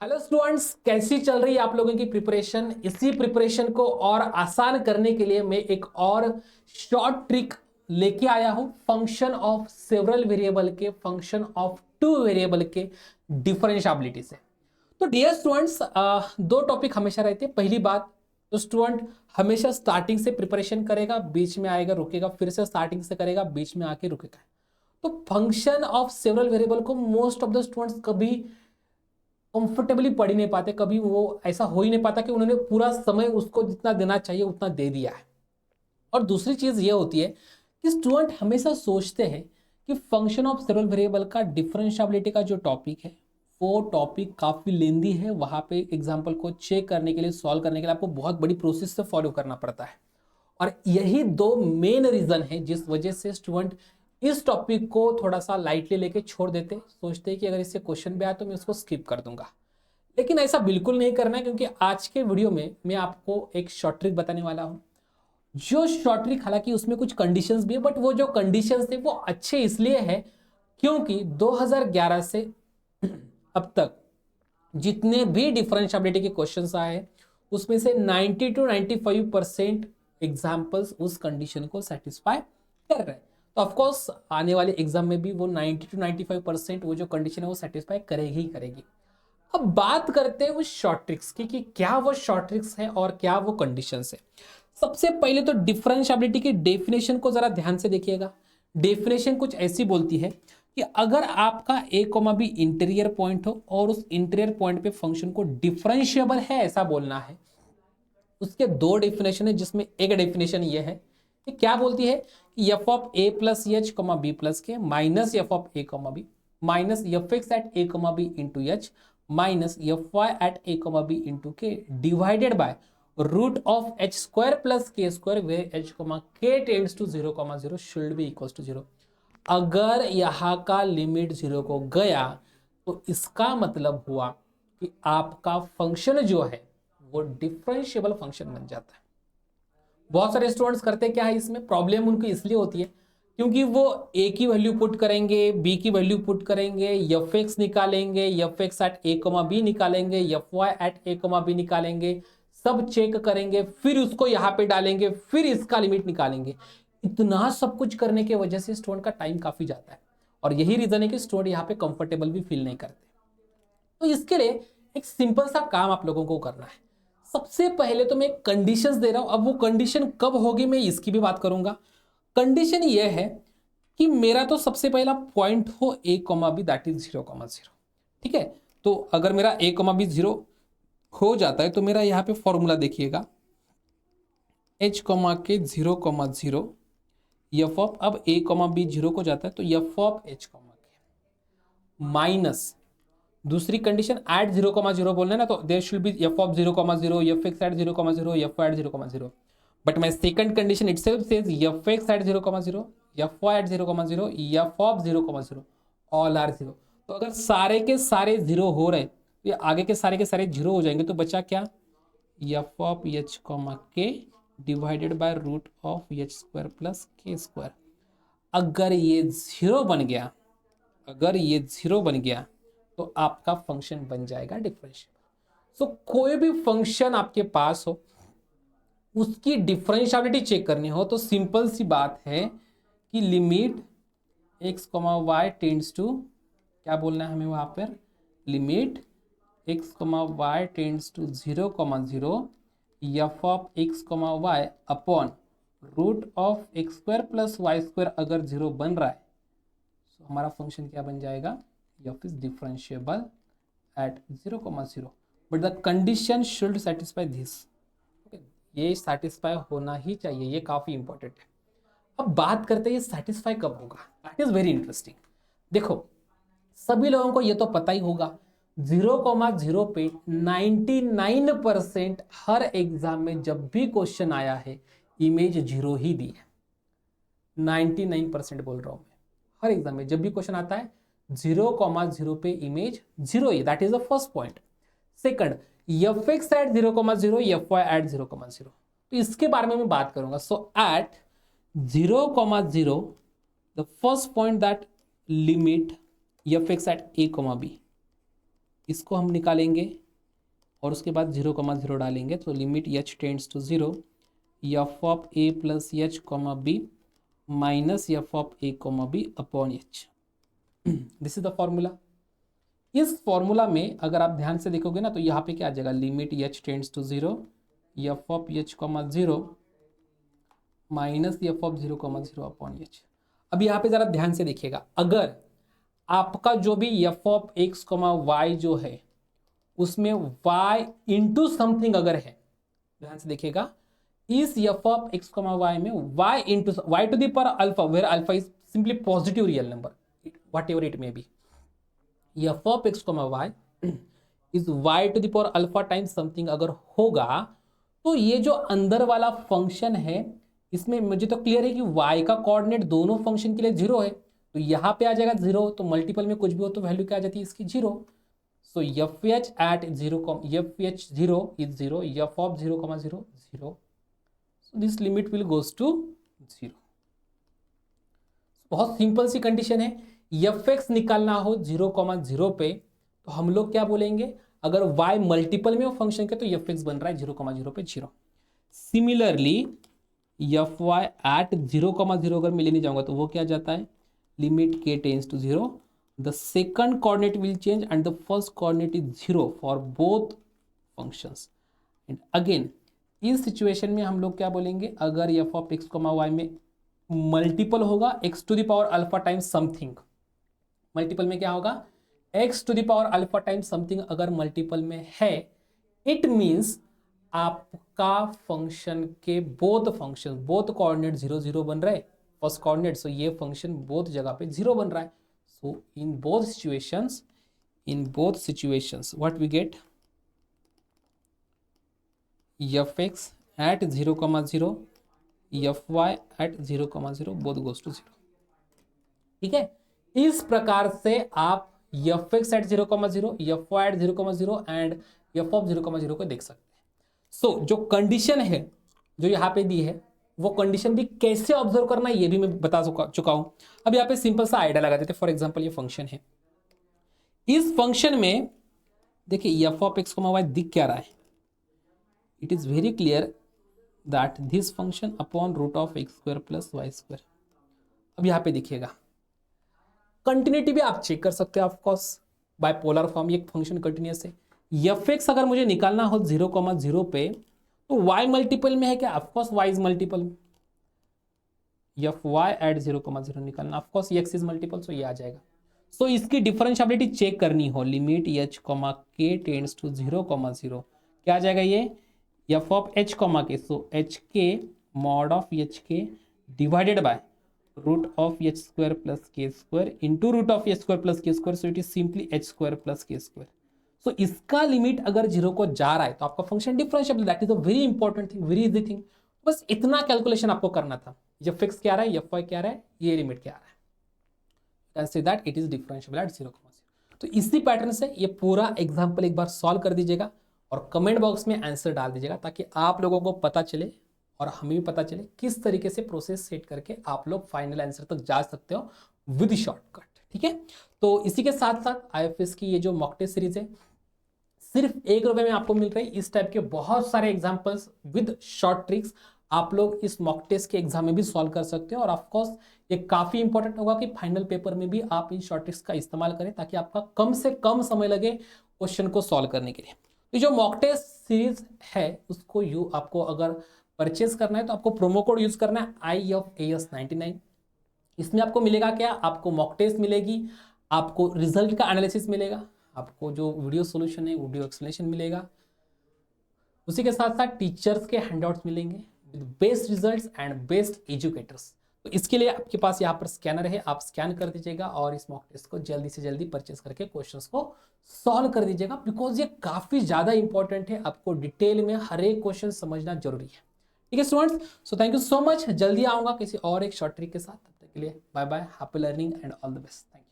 Hello students, कैसी चल रही है आप लोगों की प्रिपरेशन। इसी प्रिपरेशन को और आसान करने के लिए मैं एक और शॉर्ट ट्रिक लेके आया हूं। फंक्शन ऑफ सेवरल वेरिएबल के, फंक्शन ऑफ टू वेरिएबल के डिफरेंशिएबिलिटी से। तो डियर स्टूडेंट्स, दो टॉपिक हमेशा रहते हैं। पहली बात, तो स्टूडेंट हमेशा स्टार्टिंग से प्रिपरेशन करेगा, बीच में आएगा रुकेगा, फिर से स्टार्टिंग से करेगा, बीच में आके रुकेगा। तो फंक्शन ऑफ सेवरल वेरिएबल को मोस्ट ऑफ द स्टूडेंट्स कभी कंफर्टेबली पढ़ ही नहीं पाते, कभी वो ऐसा हो ही नहीं पाता कि उन्होंने पूरा समय उसको जितना देना चाहिए उतना दे दिया है। और दूसरी चीज ये होती है कि स्टूडेंट हमेशा सोचते हैं कि फंक्शन ऑफ सेवरल वेरिएबल का डिफरेंशिएबिलिटी का जो टॉपिक है वो टॉपिक काफी लेंदी है। वहां पे एग्जाम्पल को चेक करने के लिए, सॉल्व करने के लिए आपको बहुत बड़ी प्रोसेस से फॉलो करना पड़ता है। और यही दो मेन रीजन है जिस वजह से स्टूडेंट इस टॉपिक को थोड़ा सा लाइटली लेके छोड़ देते, सोचते हैं कि अगर इससे क्वेश्चन भी आया तो मैं उसको स्किप कर दूंगा। लेकिन ऐसा बिल्कुल नहीं करना है, क्योंकि आज के वीडियो में मैं आपको एक शॉर्ट ट्रिक बताने वाला हूं। जो शॉर्ट ट्रिक, हालांकि उसमें कुछ कंडीशंस भी है, बट वो जो कंडीशंस थे वो अच्छे इसलिए है क्योंकि 2011 से अब तक जितने भी डिफरेंशिएबिलिटी के क्वेश्चंस आए हैं उसमें से 90 to 95% एग्जाम्पल्स उस कंडीशन को सेटिस्फाई कर रहे हैं। तो ऑफकोर्स आने वाले एग्जाम में भी वो 90 to 95% वो जो कंडीशन है वो सेटिस्फाई करेगी ही करेगी। अब बात करते हैं उस शॉर्ट ट्रिक्स की कि क्या वो शॉर्ट ट्रिक्स है और क्या वो कंडीशंस है। सबसे पहले तो डिफरेंशिएबिलिटी की डेफिनेशन को जरा ध्यान से देखिएगा। डेफिनेशन कुछ ऐसी बोलती है कि अगर आपका ए कोमा बी इंटीरियर पॉइंट हो और उस इंटीरियर पॉइंट पे फंक्शन को डिफरेंशिएबल है ऐसा बोलना है। उसके दो डेफिनेशन है, जिसमें एक डेफिनेशन ये है कि क्या बोलती है कि F of A plus H comma B plus K minus F of A comma B minus F X at A comma B into H minus F Y at A comma B into K divided by root of H square plus K square where H comma K tends to 0,0 should be equals to 0। अगर यहाँ का limit 0 को गया तो इसका मतलब हुआ कि आपका फंक्शन जो है वो डिफरेंशिएबल फंक्शन बन जाता है। बहुत सारे स्टूडेंट्स करते क्या है, इसमें प्रॉब्लम उनको इसलिए होती है क्योंकि वो ए की वैल्यू पुट करेंगे, बी की वैल्यू पुट करेंगे, एफ एक्स निकालेंगे, F X at A comma B निकालेंगे, F Y at A comma B निकालेंगे, सब चेक करेंगे, फिर उसको यहाँ पे डालेंगे, फिर इसका लिमिट निकालेंगे। इतना सब कुछ करने की वजह से स्टूडेंट का टाइम काफी जाता है और यही रीजन है कि स्टूडेंट यहाँ पे कंफर्टेबल भी फील नहीं करते। तो इसके लिए एक सिंपल सा काम आप लोगों को करना है। सबसे पहले तो मैं कंडीशंस दे रहा हूं, अब वो कंडीशन कब होगी मैं इसकी भी बात करूंगा। कंडीशन ये है कि मेरा तो सबसे पहला पॉइंट हो ए कोमा बी दैट इज 0,0। ठीक है, तो अगर मेरा ए कोमा बी 0 हो जाता है तो मेरा यहाँ पे फॉर्मूला देखिएगा, एच कोमा के 0,0 एफ ऑफ, अब ए कोमा बी 0 को जाता है तो F of H comma K minus दूसरी कंडीशन एट 0,0 बोलना है ना, तो there should be F of 0,0, F X at 0,0, F Y at 0,0। But my second condition itself says F X at 0,0, F Y at 0,0, F of 0,0 all are 0। तो अगर सारे के सारे 0 हो रहे तो ये आगे के सारे 0 हो जाएंगे, तो बचा क्या, F of H comma K divided by root of H square plus K square. अगर ये 0 बन गया, अगर ये 0 बन गया तो आपका फंक्शन बन जाएगा डिफरेंशिएबल। सो कोई भी फंक्शन आपके पास हो उसकी डिफरेंशिएबिलिटी चेक करनी हो तो सिंपल सी बात है कि limit X comma Y tends to, क्या बोलना है हमें वहां पर, limit X comma Y tends to 0,0 F of X comma Y upon root of X square plus Y square अगर 0 बन रहा है तो हमारा फंक्शन क्या बन जाएगा, f is differentiable at 0,0 but the condition should satisfy this। okay? ये satisfy होना ही चाहिए, ये काफी इंपॉर्टेंट है। अब बात करते हैं ये satisfy कब होगा, दैट इज वेरी इंटरेस्टिंग। देखो सभी लोगों को ये तो पता ही होगा 0,0 पे 99% हर एग्जाम में जब भी क्वेश्चन आया है इमेज 0 ही दी है। 99% बोल रहा हूं मैं, हर एग्जाम में जब भी क्वेश्चन आता है 0,0 पे इमेज 0 ही, that is the first point. Second, F X at 0,0, F Y at 0,0, तो इसके बारे में मैं बात करूंगा। So at 0,0 the first point that limit F X at A comma B इसको हम निकालेंगे और उसके बाद 0,0 डालेंगे, तो limit h tends to 0, F of A plus H comma B minus F of A comma B upon H. This is the formula. इस formula में अगर आप ध्यान से देखोगे ना तो यहाँ पे क्या आ जाएगा, limit h tends to 0, F of H comma 0 minus F of 0,0 upon H. अब यहाँ पे जरा ध्यान से देखिएगा, अगर आपका जो भी F of X comma Y जो है उसमें y इंटू समथिंग अगर है, ध्यान से देखिएगा, इस F of X comma Y में y into Y to the power alpha, where alpha is simply positive real number, whatever it may be, F of X comma Y is y to the power alpha times something अगर होगा, तो ये जो अंदर वाला function है इसमें मुझे तो क्लियर है कि y का कोऑर्डिनेट दोनों फंक्शन के लिए 0 है, तो यहाँ पे आ जाएगा 0, तो मल्टीपल में कुछ भी हो तो वैल्यू क्या आ जाती है इसकी 0। So F H at 0, F H 0 is 0, F of 0,0 0, so this limit will goes to 0। बहुत सिंपल सी कंडीशन है, एफ एक्स निकालना हो 0,0 पे तो हम लोग क्या बोलेंगे, अगर y मल्टीपल में हो फंक्शन के तो एफ एक्स बन रहा है 0,0 पे 0। सिमिलरली एफ वाई एट 0,0 अगर मैं लेने जाऊंगा तो वो क्या जाता है, limit k tends to 0, the second coordinate will change and the first coordinate is 0 for both functions. And again इस सिचुएशन में हम लोग क्या बोलेंगे, अगर F of X comma Y में मल्टीपल होगा x to the power alpha times something, multiple में क्या होगा, x to the power alpha times something अगर मल्टीपल में है, इट मीन्स आपका फंक्शन के बोथ कोऑर्डिनेट 0 0 बन रहे, फर्स्ट कोऑर्डिनेट, सो ये फंक्शन बोथ जगह पे 0 बन रहा है। So in both situations what we get, F X at 0,0, F Y at 0,0 both goes to 0। ठीक है, इस प्रकार से आप F X at 0,0, F Y at 0,0 and F of 0,0 को देख सकते हैं। सो जो कंडीशन है जो यहाँ पे दी है वो कंडीशन भी कैसे ऑब्जर्व करना है ये भी मैं बता चुका हूं। अब यहाँ पे सिंपल सा आइडिया लगा देते, फॉर एग्जांपल ये फंक्शन है, इस फंक्शन में देखिए F of X comma Y दिख क्या रहा है, it is very clear that this function upon root of X square plus Y square. अब यहाँ पे देखिएगा कंटिन्यूटी भी आप चेक कर सकते हो ऑफकोर्स, बाइपोलर फॉर्म, ये फंक्शन कंटिन्यूअस है। एफ एक्स अगर मुझे निकालना हो 0,0 पे तो y मल्टीपल में है क्या, of course y is multiple, F Y at 0,0 निकालना, of course X is multiple, so ये आ जाएगा। सो इसकी डिफरेंशिएबिलिटी चेक करनी हो, limit h comma k tends to 0,0, क्या आ जाएगा ये, F of h comma k, so H K mod of H K divided by root of H square plus K square into root of H square plus K square, so it is simply H square plus K square. सो इसका limit अगर 0 को जा रहा है तो आपका function differentiable, that is a very important thing, very easy thing. बस इतना कैलकुलेशन आपको करना था, एफ एक्स क्या आ रहा है, एफ वाई क्या आ रहा है, ये लिमिट क्या आ रहा है, can say that it is differentiable eight 0,0। तो इसी पैटर्न से ये पूरा एग्जाम्पल एक बार सॉल्व कर दीजिएगा और कमेंट बॉक्स में आंसर डाल दीजिएगा ताकि आप लोगों को पता चले और हमें भी पता चले किस तरीके से प्रोसेस सेट करके आप लोग फाइनल आंसर तक जा सकते हो विद शॉर्टकट। ठीक है, तो इसी के साथ साथ IFS की ये जो मॉक टेस्ट सीरीज है सिर्फ ₹1 में आपको मिल रही है। इस टाइप के बहुत सारे एग्जाम्पल्स विद शॉर्ट ट्रिक्स आप लोग इस मॉक टेस्ट के एग्जाम में भी सॉल्व कर सकते हो और ऑफकोर्स ये काफी इंपॉर्टेंट होगा कि फाइनल पेपर में भी आप इन शॉर्ट ट्रिक्स का इस्तेमाल करें ताकि आपका कम से कम समय लगे क्वेश्चन को सॉल्व करने के लिए। तो जो मॉक टेस्ट सीरीज है उसको आपको अगर परचेज करना है तो आपको प्रोमो कोड यूज करना है IFAS99। इसमें आपको मिलेगा क्या, आपको मॉक टेस्ट मिलेगी, आपको रिजल्ट का एनालिसिस मिलेगा, आपको जो वीडियो सॉल्यूशन है वीडियो एक्सप्लेनेशन मिलेगा, उसी के साथ साथ टीचर्स के हैंडआउट्स मिलेंगे with best results and best educators. तो इसके लिए आपके पास यहाँ पर स्कैनर है, आप स्कैन कर दीजिएगा और इस मॉक टेस्ट को जल्दी से जल्दी परचेस करके क्वेश्चंस को सॉल्व कर दीजिएगा, बिकॉज ये काफी ज्यादा इंपॉर्टेंट है, आपको डिटेल में हर एक क्वेश्चन समझना जरूरी है। ठीक है students, so thank you so much, जल्दी आऊंगा किसी और एक शॉर्ट ट्रिक के साथ, तब तक के लिए bye bye, happy learning and all the best, thank you.